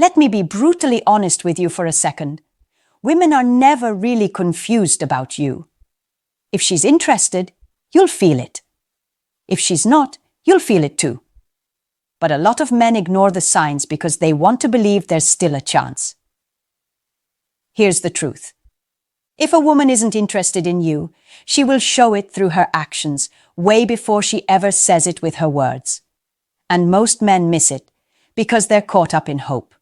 Let me be brutally honest with you for a second. Women are never really confused about you. If she's interested, you'll feel it. If she's not, you'll feel it too. But a lot of men ignore the signs because they want to believe there's still a chance. Here's the truth. If a woman isn't interested in you, she will show it through her actions way before she ever says it with her words. And most men miss it because they're caught up in hope,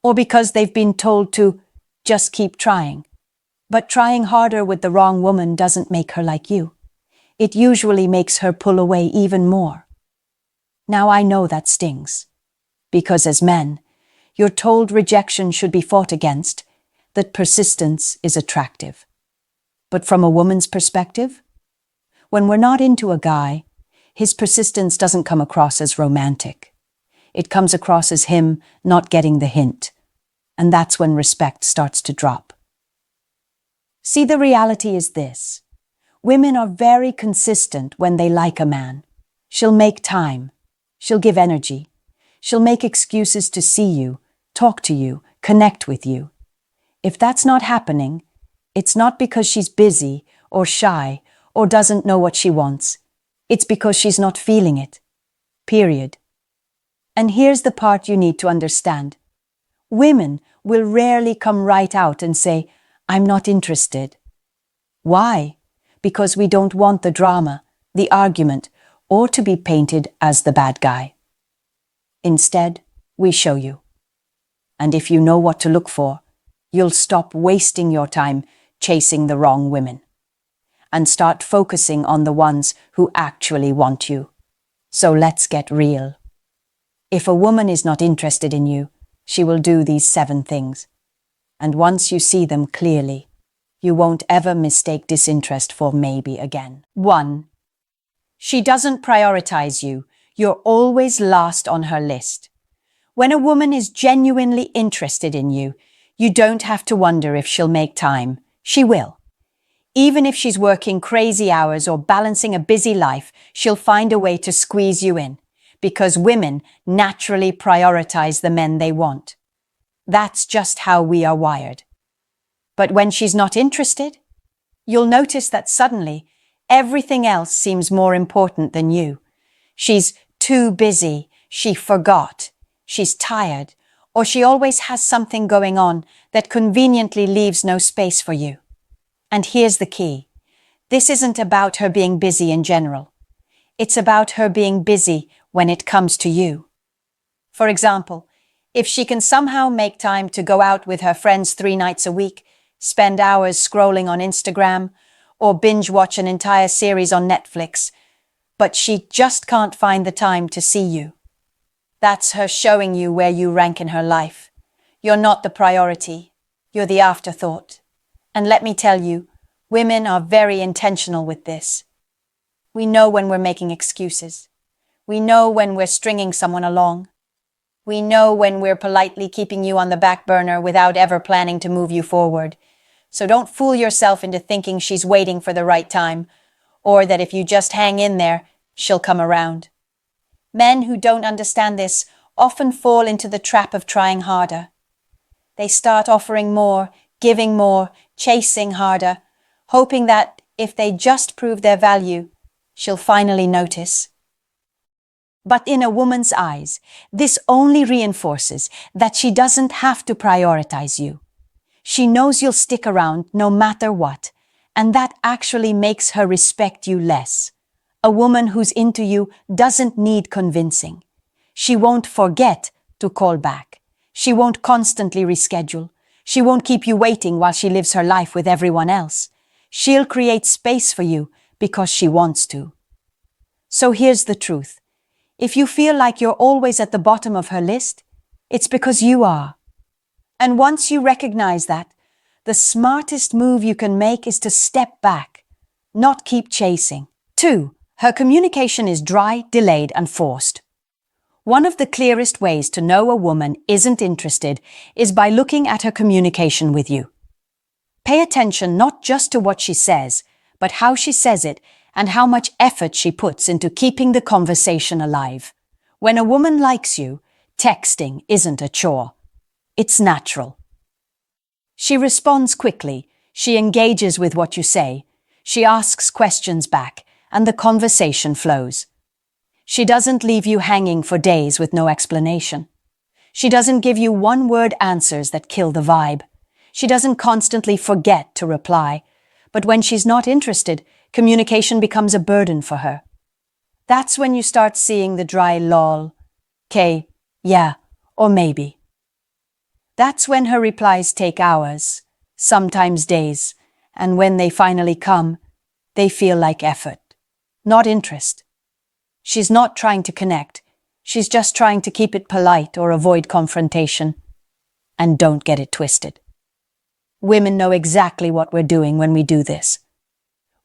or because they've been told to just keep trying. But trying harder with the wrong woman doesn't make her like you. It usually makes her pull away even more. Now I know that stings, because as men, you're told rejection should be fought against, that persistence is attractive. But from a woman's perspective, when we're not into a guy, his persistence doesn't come across as romantic. It comes across as him not getting the hint, and that's when respect starts to drop. See, the reality is this. Women are very consistent when they like a man. She'll make time. She'll give energy. She'll make excuses to see you, talk to you, connect with you. If that's not happening, it's not because she's busy or shy or doesn't know what she wants. It's because she's not feeling it. Period. And here's the part you need to understand. Women will rarely come right out and say, "I'm not interested." Why? Because we don't want the drama, the argument, or to be painted as the bad guy. Instead, we show you. And if you know what to look for, you'll stop wasting your time chasing the wrong women and start focusing on the ones who actually want you. So let's get real. If a woman is not interested in you, she will do these 7 things. And once you see them clearly, you won't ever mistake disinterest for maybe again. 1. She doesn't prioritize you. You're always last on her list. When a woman is genuinely interested in you, you don't have to wonder if she'll make time. She will. Even if she's working crazy hours or balancing a busy life, she'll find a way to squeeze you in, because women naturally prioritize the men they want. That's just how we are wired. But when she's not interested, you'll notice that suddenly everything else seems more important than you. She's too busy, she forgot, she's tired, or she always has something going on that conveniently leaves no space for you. And here's the key. This isn't about her being busy in general. It's about her being busy when it comes to you. For example, if she can somehow make time to go out with her friends 3 nights a week, spend hours scrolling on Instagram, or binge watch an entire series on Netflix, but she just can't find the time to see you. That's her showing you where you rank in her life. You're not the priority. You're the afterthought. And let me tell you, women are very intentional with this. We know when we're making excuses. We know when we're stringing someone along. We know when we're politely keeping you on the back burner without ever planning to move you forward. So don't fool yourself into thinking she's waiting for the right time, or that if you just hang in there, she'll come around. Men who don't understand this often fall into the trap of trying harder. They start offering more, giving more, chasing harder, hoping that if they just prove their value, she'll finally notice. But in a woman's eyes, this only reinforces that she doesn't have to prioritize you. She knows you'll stick around no matter what, and that actually makes her respect you less. A woman who's into you doesn't need convincing. She won't forget to call back. She won't constantly reschedule. She won't keep you waiting while she lives her life with everyone else. She'll create space for you because she wants to. So here's the truth. If you feel like you're always at the bottom of her list, it's because you are. And once you recognize that, the smartest move you can make is to step back, not keep chasing. 2. Her communication is dry, delayed, and forced. One of the clearest ways to know a woman isn't interested is by looking at her communication with you. Pay attention not just to what she says, but how she says it and how much effort she puts into keeping the conversation alive. When a woman likes you, texting isn't a chore. It's natural. She responds quickly, she engages with what you say, she asks questions back, and the conversation flows. She doesn't leave you hanging for days with no explanation. She doesn't give you one-word answers that kill the vibe. She doesn't constantly forget to reply. But when she's not interested, communication becomes a burden for her. That's when you start seeing the dry lol, "K, yeah, or maybe." That's when her replies take hours, sometimes days, and when they finally come, they feel like effort, not interest. She's not trying to connect, she's just trying to keep it polite or avoid confrontation. And don't get it twisted. Women know exactly what we're doing when we do this.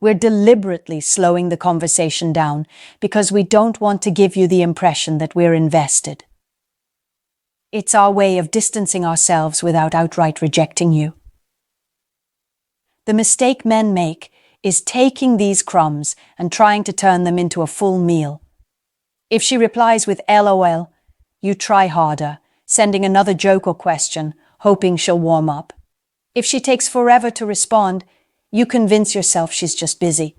We're deliberately slowing the conversation down because we don't want to give you the impression that we're invested. It's our way of distancing ourselves without outright rejecting you. The mistake men make is taking these crumbs and trying to turn them into a full meal. If she replies with LOL, you try harder, sending another joke or question, hoping she'll warm up. If she takes forever to respond, you convince yourself she's just busy.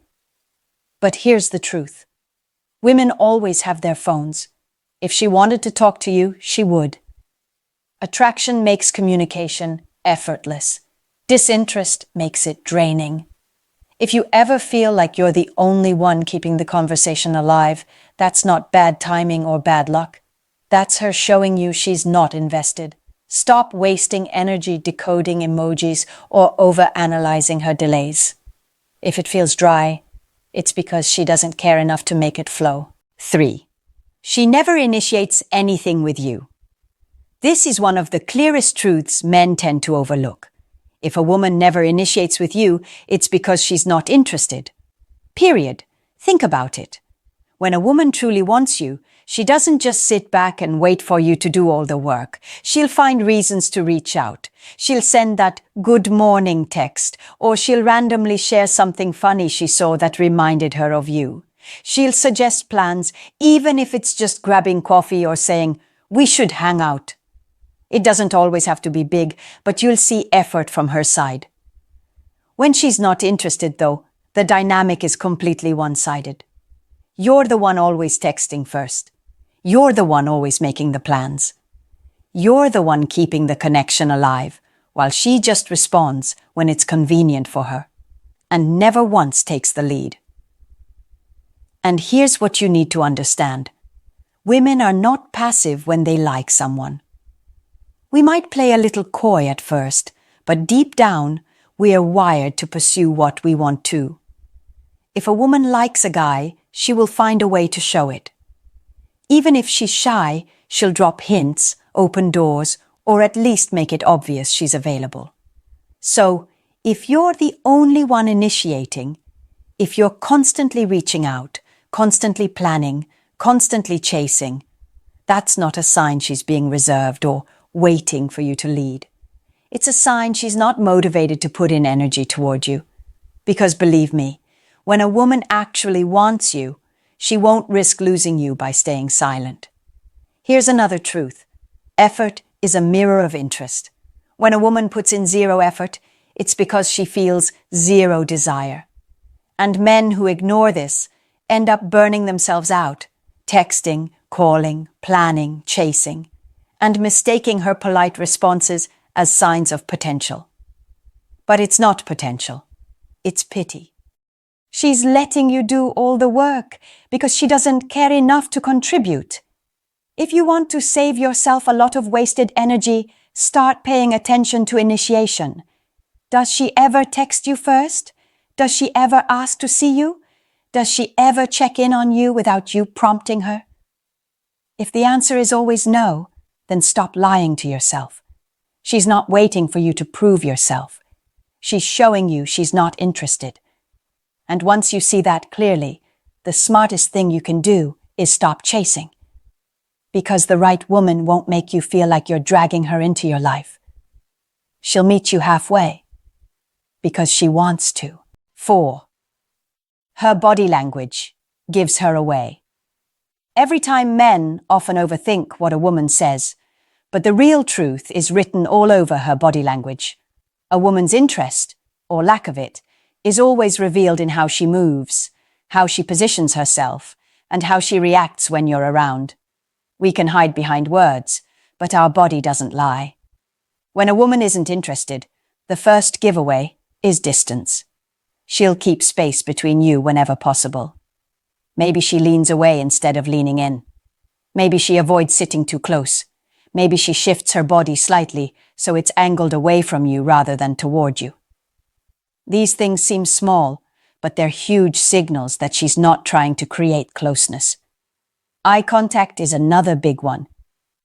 But here's the truth. Women always have their phones. If she wanted to talk to you, she would. Attraction makes communication effortless. Disinterest makes it draining. If you ever feel like you're the only one keeping the conversation alive, that's not bad timing or bad luck. That's her showing you she's not invested. Stop wasting energy decoding emojis or overanalyzing her delays. If it feels dry, it's because she doesn't care enough to make it flow. 3. She never initiates anything with you. This is one of the clearest truths men tend to overlook. If a woman never initiates with you, it's because she's not interested. Period. Think about it. When a woman truly wants you, she doesn't just sit back and wait for you to do all the work. She'll find reasons to reach out. She'll send that good morning text, or she'll randomly share something funny she saw that reminded her of you. She'll suggest plans, even if it's just grabbing coffee or saying, "We should hang out." It doesn't always have to be big, but you'll see effort from her side. When she's not interested, though, the dynamic is completely one-sided. You're the one always texting first. You're the one always making the plans. You're the one keeping the connection alive, while she just responds when it's convenient for her, and never once takes the lead. And here's what you need to understand. Women are not passive when they like someone. We might play a little coy at first, but deep down, we are wired to pursue what we want to. If a woman likes a guy, she will find a way to show it. Even if she's shy, she'll drop hints, open doors, or at least make it obvious she's available. So, if you're the only one initiating, if you're constantly reaching out, constantly planning, constantly chasing, that's not a sign she's being reserved or waiting for you to lead. It's a sign she's not motivated to put in energy toward you. Because believe me, when a woman actually wants you, she won't risk losing you by staying silent. Here's another truth. Effort is a mirror of interest. When a woman puts in zero effort, it's because she feels zero desire. And men who ignore this end up burning themselves out, texting, calling, planning, chasing, and mistaking her polite responses as signs of potential. But it's not potential. It's pity. She's letting you do all the work because she doesn't care enough to contribute. If you want to save yourself a lot of wasted energy, start paying attention to initiation. Does she ever text you first? Does she ever ask to see you? Does she ever check in on you without you prompting her? If the answer is always no, then stop lying to yourself. She's not waiting for you to prove yourself. She's showing you she's not interested. And once you see that clearly, the smartest thing you can do is stop chasing. Because the right woman won't make you feel like you're dragging her into your life. She'll meet you halfway. Because she wants to. 4. Her body language gives her away. Every time men often overthink what a woman says, But the real truth is written all over her body language. A woman's interest, or lack of it, is always revealed in how she moves, how she positions herself, and how she reacts when you're around. We can hide behind words, but our body doesn't lie. When a woman isn't interested, the first giveaway is distance. She'll keep space between you whenever possible. Maybe she leans away instead of leaning in. Maybe she avoids sitting too close. Maybe she shifts her body slightly so it's angled away from you rather than toward you. These things seem small, but they're huge signals that she's not trying to create closeness. Eye contact is another big one.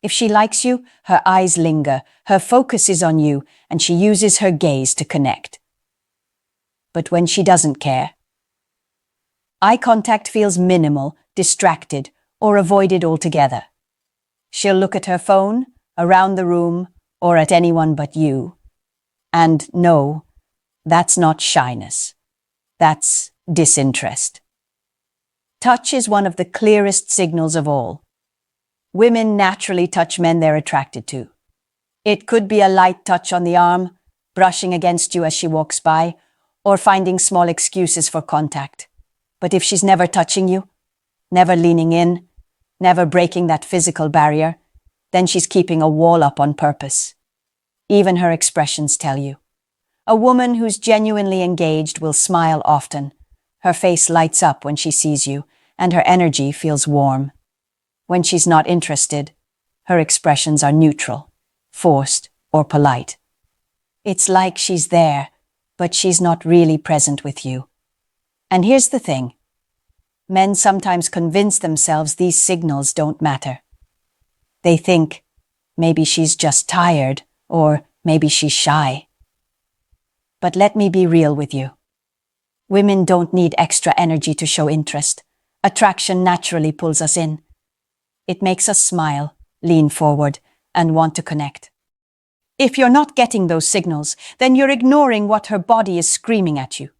If she likes you, her eyes linger, her focus is on you, and she uses her gaze to connect. But when she doesn't care, eye contact feels minimal, distracted, or avoided altogether. She'll look at her phone, around the room, or at anyone but you. And no, that's not shyness. That's disinterest. Touch is one of the clearest signals of all. Women naturally touch men they're attracted to. It could be a light touch on the arm, brushing against you as she walks by, or finding small excuses for contact. But if she's never touching you, never leaning in, never breaking that physical barrier, then she's keeping a wall up on purpose. Even her expressions tell you. A woman who's genuinely engaged will smile often. Her face lights up when she sees you, and her energy feels warm. When she's not interested, her expressions are neutral, forced, or polite. It's like she's there, but she's not really present with you. And here's the thing. Men sometimes convince themselves these signals don't matter. They think, maybe she's just tired, or maybe she's shy. But let me be real with you. Women don't need extra energy to show interest. Attraction naturally pulls us in. It makes us smile, lean forward, and want to connect. If you're not getting those signals, then you're ignoring what her body is screaming at you.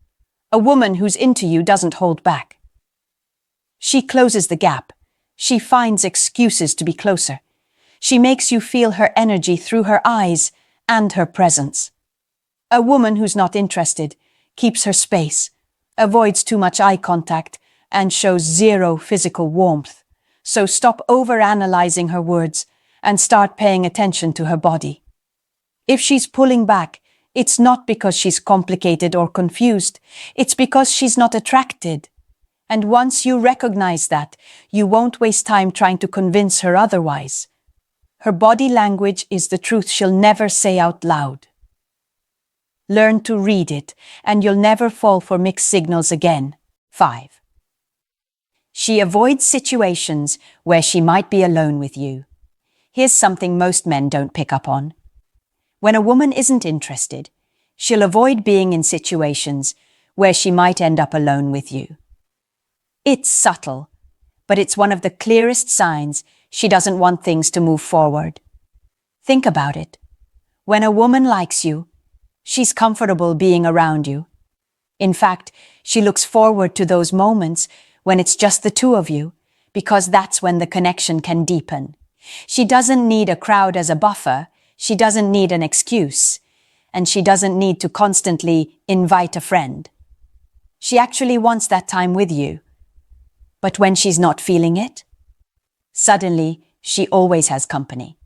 A woman who's into you doesn't hold back. She closes the gap. She finds excuses to be closer. She makes you feel her energy through her eyes and her presence. A woman who's not interested keeps her space, avoids too much eye contact, and shows zero physical warmth. So stop overanalyzing her words and start paying attention to her body. If she's pulling back, it's not because she's complicated or confused. It's because she's not attracted. And once you recognize that, you won't waste time trying to convince her otherwise. Her body language is the truth she'll never say out loud. Learn to read it, and you'll never fall for mixed signals again. 5. She avoids situations where she might be alone with you. Here's something most men don't pick up on. When a woman isn't interested, she'll avoid being in situations where she might end up alone with you. It's subtle, but it's one of the clearest signs she doesn't want things to move forward. Think about it. When a woman likes you, she's comfortable being around you. In fact, she looks forward to those moments when it's just the two of you, because that's when the connection can deepen. She doesn't need a crowd as a buffer. She doesn't need an excuse. And she doesn't need to constantly invite a friend. She actually wants that time with you. But when she's not feeling it, suddenly she always has company.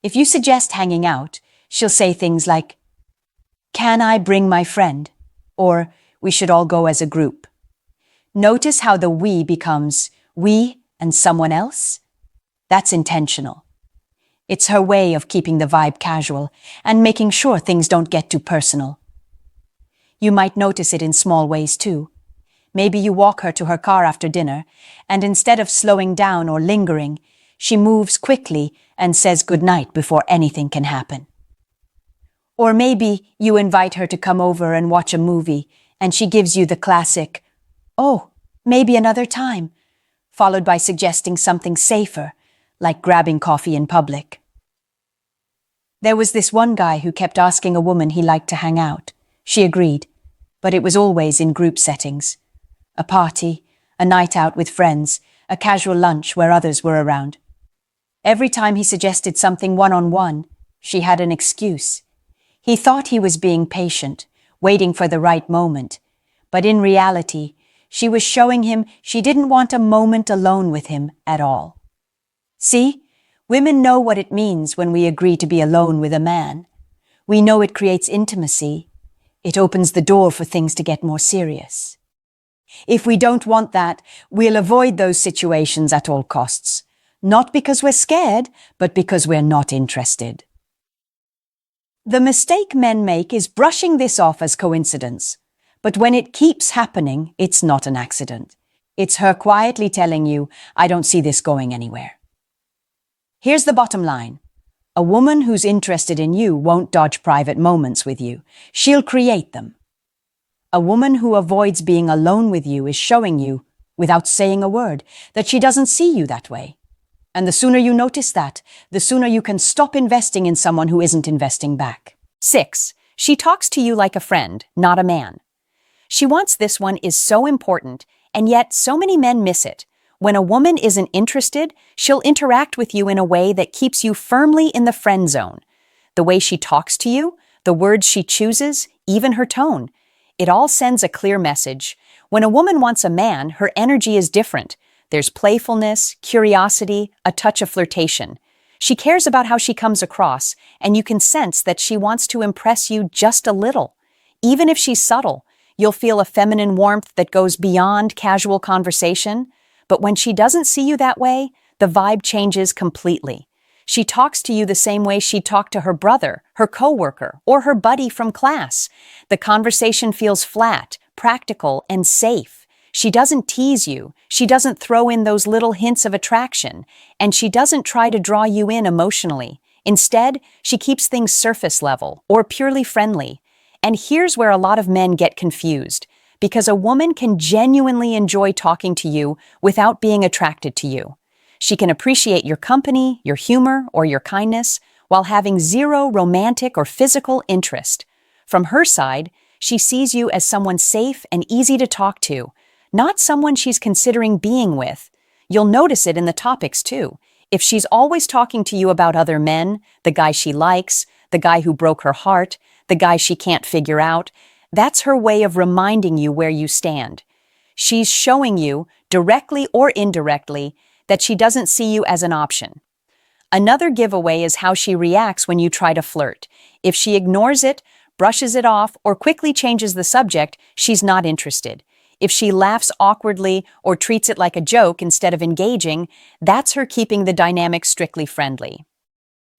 If you suggest hanging out, she'll say things like, "Can I bring my friend?" Or, "We should all go as a group." Notice how the we becomes we and someone else? That's intentional. It's her way of keeping the vibe casual and making sure things don't get too personal. You might notice it in small ways too. Maybe you walk her to her car after dinner, and instead of slowing down or lingering, she moves quickly and says goodnight before anything can happen. Or maybe you invite her to come over and watch a movie, and she gives you the classic, "Oh, maybe another time," followed by suggesting something safer, like grabbing coffee in public. There was this one guy who kept asking a woman he liked to hang out. She agreed, but it was always in group settings. A party, a night out with friends, a casual lunch where others were around. Every time he suggested something one-on-one, she had an excuse. He thought he was being patient, waiting for the right moment, but in reality, she was showing him she didn't want a moment alone with him at all. See, women know what it means when we agree to be alone with a man. We know it creates intimacy. It opens the door for things to get more serious. If we don't want that, we'll avoid those situations at all costs. Not because we're scared, but because we're not interested. The mistake men make is brushing this off as coincidence. But when it keeps happening, it's not an accident. It's her quietly telling you, I don't see this going anywhere. Here's the bottom line. A woman who's interested in you won't dodge private moments with you. She'll create them. A woman who avoids being alone with you is showing you, without saying a word, that she doesn't see you that way. And the sooner you notice that, the sooner you can stop investing in someone who isn't investing back. 6. She talks to you like a friend, not a man. She wants this one is so important, and yet so many men miss it. When a woman isn't interested, she'll interact with you in a way that keeps you firmly in the friend zone. The way she talks to you, the words she chooses, even her tone. It all sends a clear message. When a woman wants a man, her energy is different. There's playfulness, curiosity, a touch of flirtation. She cares about how she comes across, and you can sense that she wants to impress you just a little. Even if she's subtle, you'll feel a feminine warmth that goes beyond casual conversation. But when she doesn't see you that way, the vibe changes completely. She talks to you the same way she'd talk to her brother, her coworker, or her buddy from class. The conversation feels flat, practical, and safe. She doesn't tease you. She doesn't throw in those little hints of attraction. And she doesn't try to draw you in emotionally. Instead, she keeps things surface level or purely friendly. And here's where a lot of men get confused, because a woman can genuinely enjoy talking to you without being attracted to you. She can appreciate your company, your humor, or your kindness while having zero romantic or physical interest. From her side, she sees you as someone safe and easy to talk to, not someone she's considering being with. You'll notice it in the topics too. If she's always talking to you about other men, the guy she likes, the guy who broke her heart, the guy she can't figure out, that's her way of reminding you where you stand. She's showing you, directly or indirectly, that she doesn't see you as an option. Another giveaway is how she reacts when you try to flirt. If she ignores it, brushes it off, or quickly changes the subject, she's not interested. If she laughs awkwardly or treats it like a joke instead of engaging, that's her keeping the dynamic strictly friendly.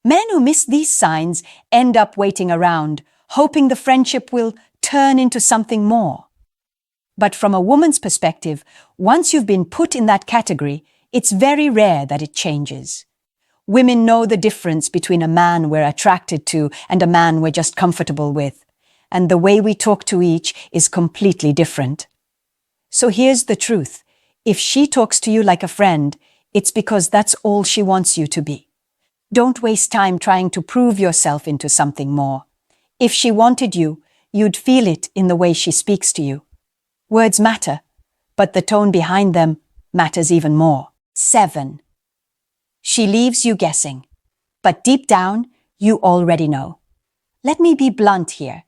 Men who miss these signs end up waiting around, hoping the friendship will turn into something more. But from a woman's perspective, once you've been put in that category, it's very rare that it changes. Women know the difference between a man we're attracted to and a man we're just comfortable with, and the way we talk to each is completely different. So here's the truth. If she talks to you like a friend, it's because that's all she wants you to be. Don't waste time trying to prove yourself into something more. If she wanted you, you'd feel it in the way she speaks to you. Words matter, but the tone behind them matters even more. 7. She leaves you guessing, but deep down, you already know. Let me be blunt here.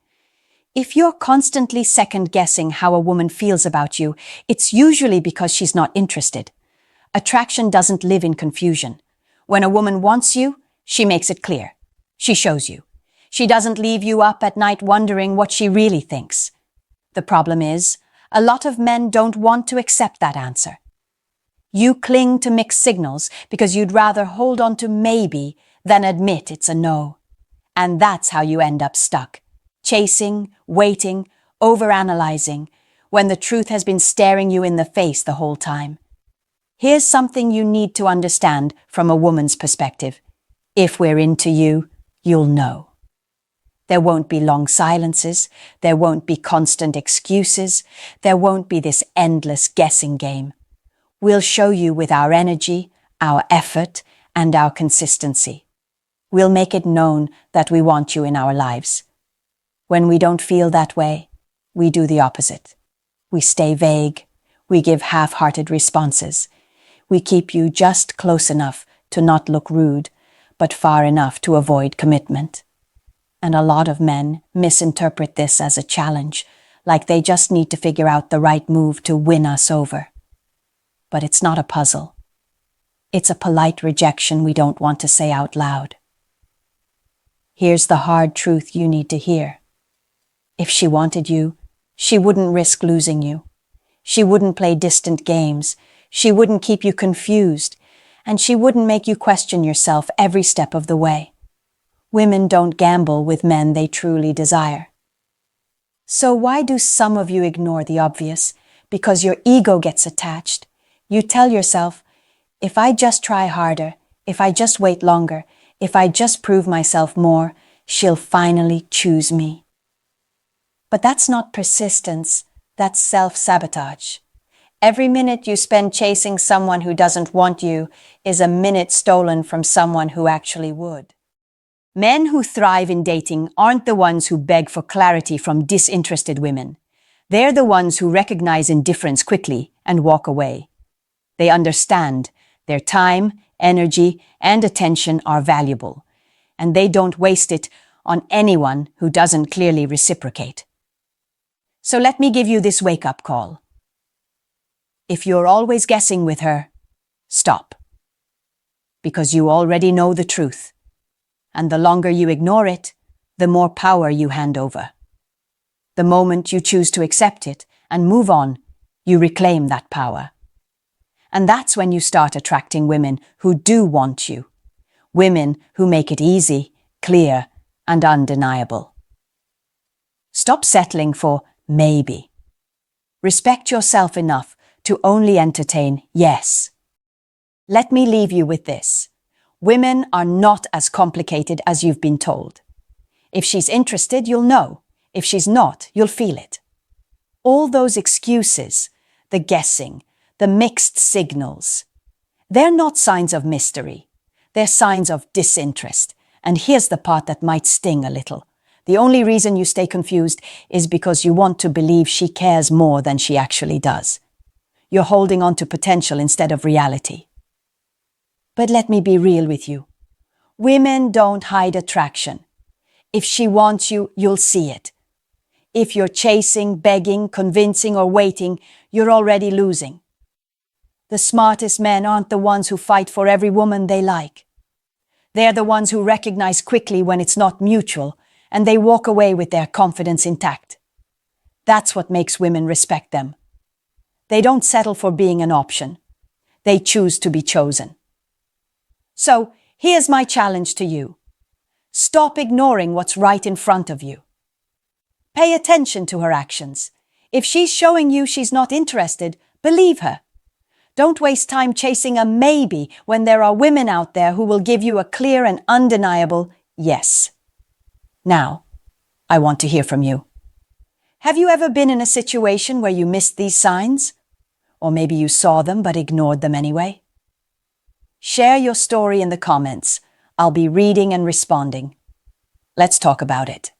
If you're constantly second-guessing how a woman feels about you, it's usually because she's not interested. Attraction doesn't live in confusion. When a woman wants you, she makes it clear. She shows you. She doesn't leave you up at night wondering what she really thinks. The problem is, a lot of men don't want to accept that answer. You cling to mixed signals because you'd rather hold on to maybe than admit it's a no. And that's how you end up stuck. Chasing, waiting, overanalyzing, when the truth has been staring you in the face the whole time. Here's something you need to understand from a woman's perspective. If we're into you, you'll know. There won't be long silences. There won't be constant excuses. There won't be this endless guessing game. We'll show you with our energy, our effort, and our consistency. We'll make it known that we want you in our lives. When we don't feel that way, we do the opposite. We stay vague. We give half-hearted responses. We keep you just close enough to not look rude, but far enough to avoid commitment. And a lot of men misinterpret this as a challenge, like they just need to figure out the right move to win us over. But it's not a puzzle. It's a polite rejection we don't want to say out loud. Here's the hard truth you need to hear. If she wanted you, she wouldn't risk losing you. She wouldn't play distant games. She wouldn't keep you confused. And she wouldn't make you question yourself every step of the way. Women don't gamble with men they truly desire. So why do some of you ignore the obvious? Because your ego gets attached. You tell yourself, if I just try harder, if I just wait longer, if I just prove myself more, she'll finally choose me. But that's not persistence, that's self-sabotage. Every minute you spend chasing someone who doesn't want you is a minute stolen from someone who actually would. Men who thrive in dating aren't the ones who beg for clarity from disinterested women. They're the ones who recognize indifference quickly and walk away. They understand their time, energy, and attention are valuable, and they don't waste it on anyone who doesn't clearly reciprocate. So let me give you this wake-up call. If you're always guessing with her, stop. Because you already know the truth. And the longer you ignore it, the more power you hand over. The moment you choose to accept it and move on, you reclaim that power. And that's when you start attracting women who do want you. Women who make it easy, clear, and undeniable. Stop settling for maybe. Respect yourself enough to only entertain yes. Let me leave you with this. Women are not as complicated as you've been told. If she's interested, you'll know. If she's not, you'll feel it. All those excuses, the guessing, the mixed signals, they're not signs of mystery. They're signs of disinterest. And here's the part that might sting a little. The only reason you stay confused is because you want to believe she cares more than she actually does. You're holding on to potential instead of reality. But let me be real with you. Women don't hide attraction. If she wants you, you'll see it. If you're chasing, begging, convincing, or waiting, you're already losing. The smartest men aren't the ones who fight for every woman they like. They're the ones who recognize quickly when it's not mutual, and they walk away with their confidence intact. That's what makes women respect them. They don't settle for being an option. They choose to be chosen. So, here's my challenge to you. Stop ignoring what's right in front of you. Pay attention to her actions. If she's showing you she's not interested, believe her. Don't waste time chasing a maybe when there are women out there who will give you a clear and undeniable yes. Now, I want to hear from you. Have you ever been in a situation where you missed these signs? Or maybe you saw them but ignored them anyway? Share your story in the comments. I'll be reading and responding. Let's talk about it.